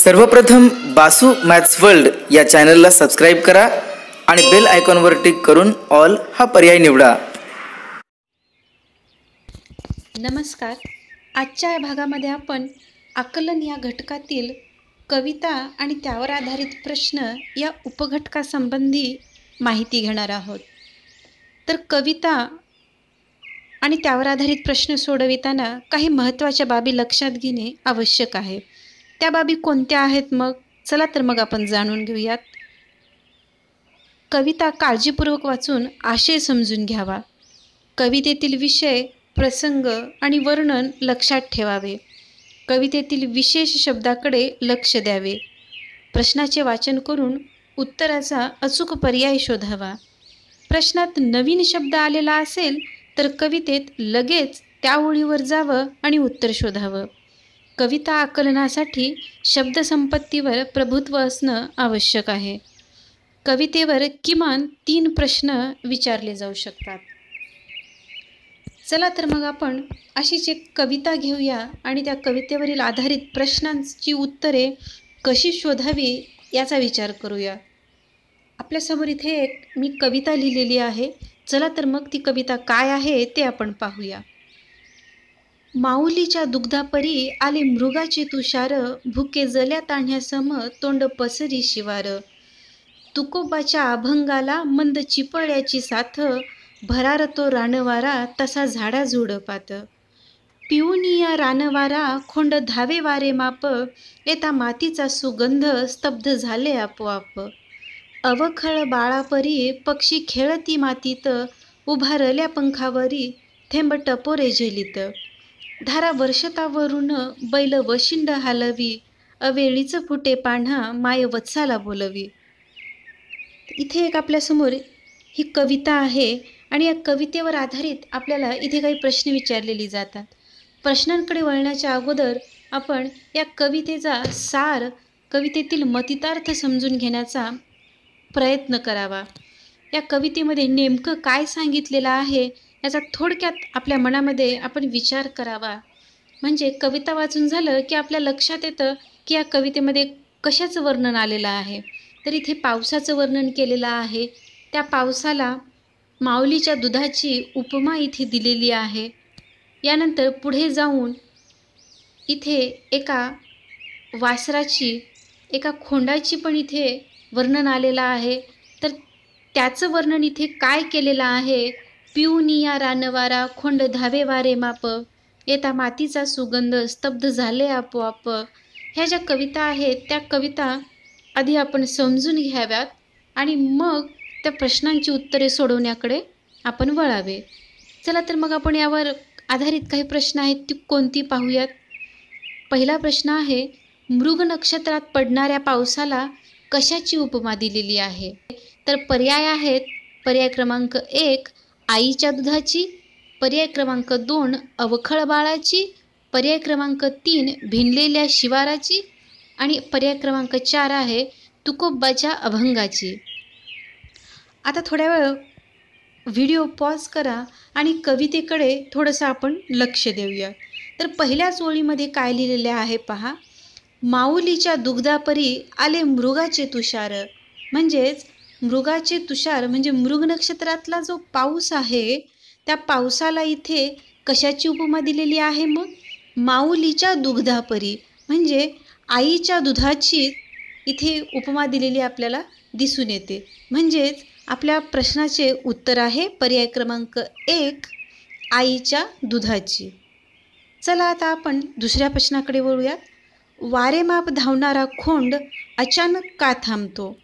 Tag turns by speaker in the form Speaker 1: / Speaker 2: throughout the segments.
Speaker 1: सर्वप्रथम Basu maths world या चॅनलला सबस्क्राईब करा आणि बेल आयकॉनवर टिक करून ऑल हा पर्याय निवडा।
Speaker 2: नमस्कार। आजच्या या भागामध्ये आपण आकलन या घटकातील कविता आणि त्यावर आधारित प्रश्न या उपघटकासंबंधी माहिती घेणार आहोत। तर कविता आणि त्यावर आधारित प्रश्न सोडविताना काही महत्त्वाच्या बाबी लक्षात घेणे आवश्यक आहे। त्या बाबी कोणत्या आहेत मग? चला तर मग आपण जाणून घेऊयात। कविता काळजीपूर्वक वाचून आशय समजून घ्यावा। कवितेतील विषय, प्रसंग आणि वर्णन लक्षात ठेवावे। कवितेतील विशेष शब्दाकडे लक्ष द्यावे। प्रश्नाचे वाचन करून उत्तराचा अचूक पर्याय शोधावा। प्रश्नात नवीन शब्द आलेला असेल तर कवितेत लगेच त्या ओळीवर जावं आणि उत्तर शोधावं। कविता आकलनासाठी शब्दसंपत्तीवर प्रभुत्व असणं आवश्यक आहे। कवितेवर किमान 3 प्रश्न विचारले जाऊ शकतात। चला तर मग आपण अशीच एक कविता घेऊया आणि त्या कवितेवरील आधारित प्रश्नांची उत्तरे कशी शोधावी याचा विचार करूया। आपल्यासमोर इथे एक मी कविता लिहिलेली आहे। चला तर मग ती कविता काय आहे ते आपण पाहूया। माऊलीच्या दुग्धापरी आले मृगाचे तुषार, भुके जल्या ताण्ह्यासम तोंड पसरी शिवार। तुकोबाच्या अभंगाला मंद चिपळ्याची साथ, भरार तो रानवारा तसा झाडा झुडपात। पिऊनिया रानवारा खोंड धावे वारे माप, येता मातीचा सुगंध स्तब्ध झाले आपोआप। अवखळ बाळापरी पक्षी खेळती मातीत, उभारल्या पंखावरी थेंब टपोरे झेलीत। धारा वर्षतावरून बैल वशिंड हालवी, अवेळीच फुटे पान्हा माय वत्साला बोलवी। इथे एक आपल्यासमोर ही कविता आहे आणि या कवितेवर आधारित आपल्याला इथे काही प्रश्न विचारलेले जातात। प्रश्नांकडे वळण्याच्या अगोदर आपण या कवितेचा सार, कवितेतील मतितार्थ समजून घेण्याचा प्रयत्न करावा। या कवितेमध्ये नेमकं काय सांगितलेलं आहे याचा थोडक्यात आपल्या मनामध्ये आपण विचार करावा। म्हणजे कविता वाचून झालं की आपल्या लक्षात येतं की या कवितेमध्ये कशाचं वर्णन आलेलं आहे। तर इथे पावसाचं वर्णन केलेलं आहे। त्या पावसाला माऊलीच्या दुधाची उपमा इथे दिलेली आहे। यानंतर पुढे जाऊन इथे एका वासराची, एका खोंडाची पण इथे वर्णन आलेलं आहे। तर त्याचं वर्णन इथे काय केलेलं आहे? पिऊनिया रानवारा खोंड धावे वारे माप, येता मातीचा सुगंध स्तब्ध झाले आपोआप। ह्या ज्या कविता आहेत त्या कविता आधी आपण समजून घ्याव्यात आणि मग त्या प्रश्नांची उत्तरे सोडवण्याकडे आपण वळावे। चला तर मग आपण यावर आधारित काही प्रश्न आहेत ती कोणती पाहूयात। पहिला प्रश्न आहे, मृग नक्षत्रात पडणाऱ्या पावसाला कशाची उपमा दिलेली आहे? तर पर्याय आहेत, पर्याय क्रमांक 1 आईच्या दुधाची, पर्याय क्रमांक 2 अवखळ बाळाची, पर्याय क्रमांक 3 भिनलेल्या शिवाराची आणि पर्याय क्रमांक 4 आहे तुकोबाच्या अभंगाची। आता थोड्या वेळ व्हिडिओ पॉज करा आणि कवितेकडे थोडंसं आपण लक्ष देऊया। तर पहिल्याच ओळीमध्ये काय लिहिलेले आहे पहा, माऊलीच्या दुग्धापरी आले मृगाचे तुषार। म्हणजेच मृगाचे तुषार म्हणजे मृग नक्षत्रातला जो पाऊस आहे त्या पावसाला इथे कशाची उपमा दिलेली आहे? मग माऊलीच्या दुग्धापरी म्हणजे आईच्या दुधाची इथे उपमा दिलेली आपल्याला दिसून येते। म्हणजेच आपल्या प्रश्नाचे उत्तर आहे पर्याय क्रमांक 1 आईच्या दुधाची। चला आता आपण दुसऱ्या प्रश्नाकडे वळूयात। वारेमाप धावणारा खोंड अचानक का थांबतो?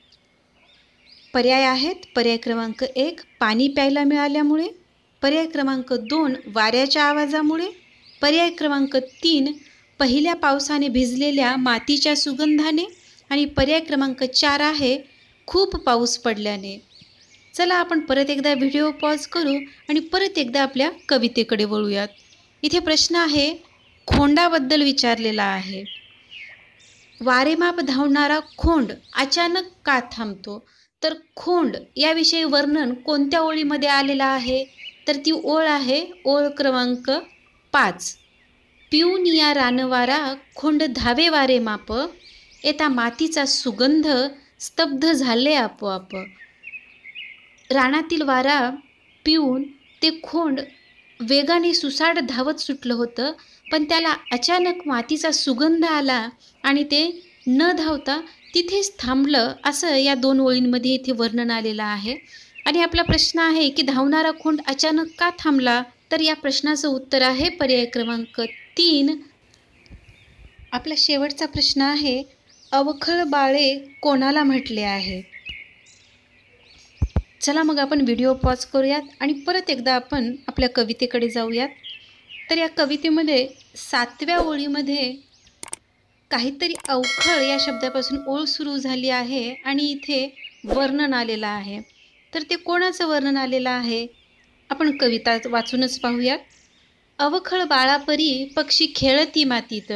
Speaker 2: पर्याय आहेत, पर्याय क्रमांक 1 पाणी प्यायला मिळाल्यामुळे, पर्याय क्रमांक 2 वाऱ्याच्या आवाजामुळे, पर्याय क्रमांक 3 पहिल्या पावसाने भिजलेल्या मातीच्या सुगंधाने आणि पर्याय क्रमांक 4 आहे खूप पाऊस पडल्याने। चला आपण परत एकदा व्हिडिओ पॉज करू आणि परत एकदा आपल्या कवितेकडे वळूयात। इथे प्रश्न आहे, खोंडाबद्दल विचारलेला आहे। वारेमाप धावणारा खोंड अचानक का थांबतो? तर खोंड याविषयी वर्णन कोणत्या ओळीमध्ये आलेलं आहे? तर ती ओळ आहे ओळ क्रमांक 5, पिऊनिया रानवारा खोंड धावे वारे माप, येता मातीचा सुगंध स्तब्ध झाले आपोआप. रानातील वारा पिऊन ते खोंड वेगाने सुसाट धावत सुटलं होतं, पण त्याला अचानक मातीचा सुगंध आला आणि ते न धावता तिथेच थांबलं, असं या 2 ओळींमध्ये इथे वर्णन आलेलं आहे. आणि आपला प्रश्न आहे की धावणारा खोंड अचानक का थांबला? तर या प्रश्नाचं उत्तर आहे पर्याय क्रमांक 3. आपला शेवटचा प्रश्न आहे, अवखळ बाळे कोणाला म्हटले आहे? चला मग आपण व्हिडिओ पॉज करूयात आणि परत एकदा आपण आपल्या कवितेकडे जाऊयात. तर या कवितेमध्ये 7व्या ओळीमध्ये काहीतरी अवखळ या शब्दापासून ओळ सुरू झाली आहे आणि इथे वर्णन आलेलं आहे. तर ते कोणाचं वर्णन आलेलं आहे? आपण कविता वाचूनच पाहूयात. अवखळ बाळापरी पक्षी खेळती मातीत.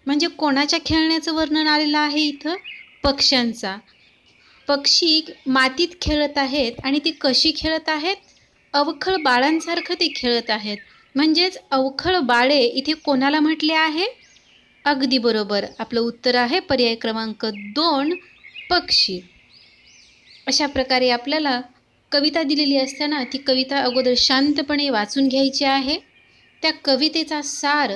Speaker 2: म्हणजे कोणाच्या खेळण्याचं वर्णन आलेलं आहे इथं? पक्ष्यांचा. पक्षी मातीत खेळत आहेत आणि ती कशी खेळत आहेत? अवखळ बाळांसारखं ते खेळत आहेत. म्हणजेच अवखळ बाळे इथे कोणाला म्हटले आहे? अगदी बरोबर, आपलं उत्तर आहे पर्याय क्रमांक 2, पक्षी. अशा प्रकारे आपल्याला कविता दिलेली असताना ती कविता अगोदर शांतपणे वाचून घ्यायची आहे. त्या कवितेचा सार,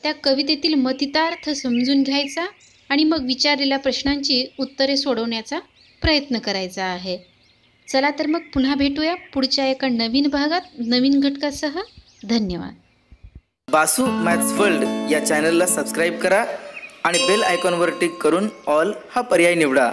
Speaker 2: त्या कवितेतील मतितार्थ समजून घ्यायचा आणि मग विचारलेल्या प्रश्नांची उत्तरे सोडवण्याचा प्रयत्न करायचा आहे. चला तर मग पुन्हा भेटूया पुढच्या एका नवीन भागात नवीन घटकासह. धन्यवाद.
Speaker 1: बासू मॅथ्स वर्ल्ड या चॅनलला सबस्क्राईब करा आणि बेल आयकॉनवर क्लिक करून ऑल हा पर्याय निवडा.